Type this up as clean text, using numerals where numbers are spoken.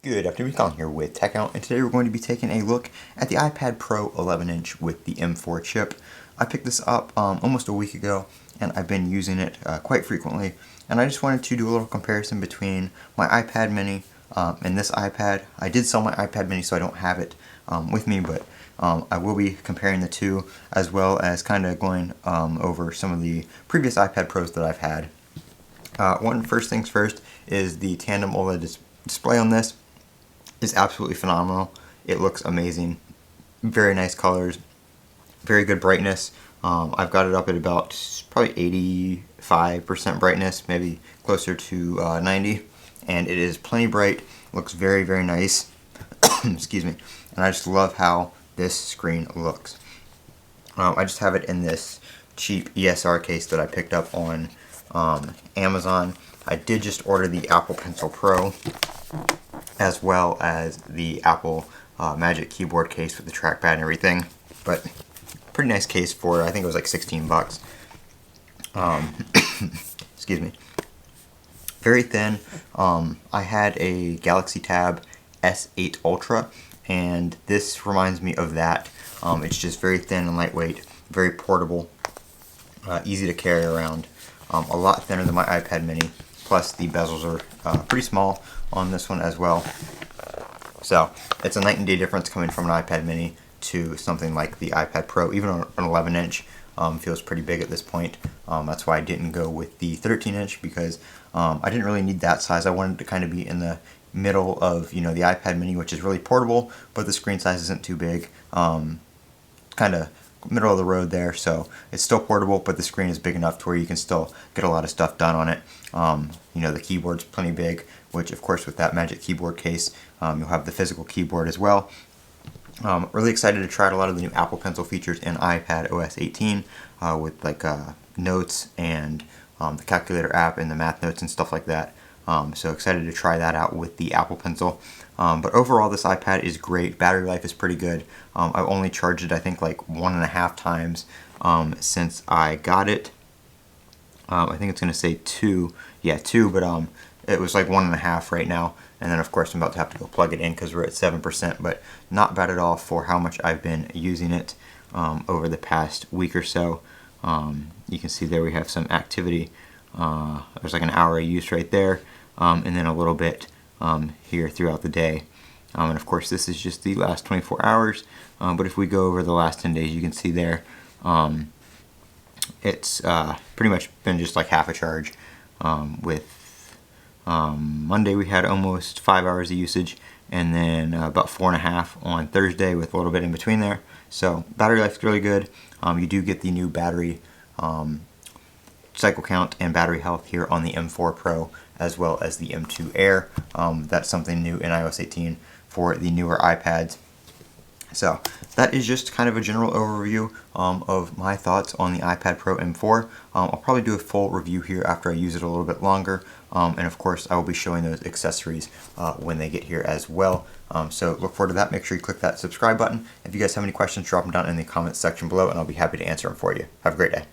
Good afternoon, Colin here with Techout, and today we're going to be taking a look at the iPad Pro 11-inch with the M4 chip. I picked this up almost a week ago, and I've been using it quite frequently, and I just wanted to do a little comparison between my iPad mini and this iPad. I did sell my iPad mini, so I don't have it with me, but I will be comparing the two, as well as kind of going over some of the previous iPad Pros that I've had. First things first is the tandem OLED display on this is absolutely phenomenal. It looks amazing. Very nice colors, very good brightness. I've got it up at about probably 85% brightness, maybe closer to 90, and it is plenty bright. Looks very, very nice. Excuse me. And I just love how this screen looks. I just have it in this cheap ESR case that I picked up on Amazon. I did just order the Apple Pencil Pro, as well as the Apple Magic Keyboard case with the trackpad and everything. But pretty nice case for, I think it was like 16 bucks. Excuse me. Very thin. I had a Galaxy Tab S8 Ultra, and this reminds me of that. It's just very thin and lightweight, very portable, easy to carry around. A lot thinner than my iPad mini, plus the bezels are pretty small on this one as well. So it's a night and day difference coming from an iPad mini to something like the iPad Pro. Even on an 11-inch feels pretty big at this point. That's why I didn't go with the 13-inch, because I didn't really need that size. I wanted to kind of be in the middle of, the iPad mini, which is really portable, but the screen size isn't too big. Kind of middle of the road there, so it's still portable, but the screen is big enough to where you can still get a lot of stuff done on it. The keyboard's plenty big, which of course with that Magic Keyboard case, you'll have the physical keyboard as well. Really excited to try out a lot of the new Apple Pencil features in iPad OS 18 with like notes and the calculator app and the math notes and stuff like that. So excited to try that out with the Apple Pencil. But overall, this iPad is great. Battery life is pretty good. I've only charged it, I think, like 1.5 times since I got it. I think it's going to say 2. Yeah, 2, but it was like 1.5 right now. And then, of course, I'm about to have to go plug it in because we're at 7%. But not bad at all for how much I've been using it over the past week or so. You can see there we have some activity. There's like an hour of use right there. And then a little bit here throughout the day. And of course this is just the last 24 hours, but if we go over the last 10 days, you can see there it's pretty much been just like half a charge. With Monday we had almost 5 hours of usage, and then about 4.5 on Thursday with a little bit in between there. So battery life's really good. You do get the new battery cycle count and battery health here on the M4 Pro, as well as the M2 Air. That's something new in iOS 18 for the newer iPads. So that is just kind of a general overview of my thoughts on the iPad Pro M4. I'll probably do a full review here after I use it a little bit longer. And of course I will be showing those accessories when they get here as well. So look forward to that. Make sure you click that subscribe button. If you guys have any questions, drop them down in the comments section below, and I'll be happy to answer them for you. Have a great day.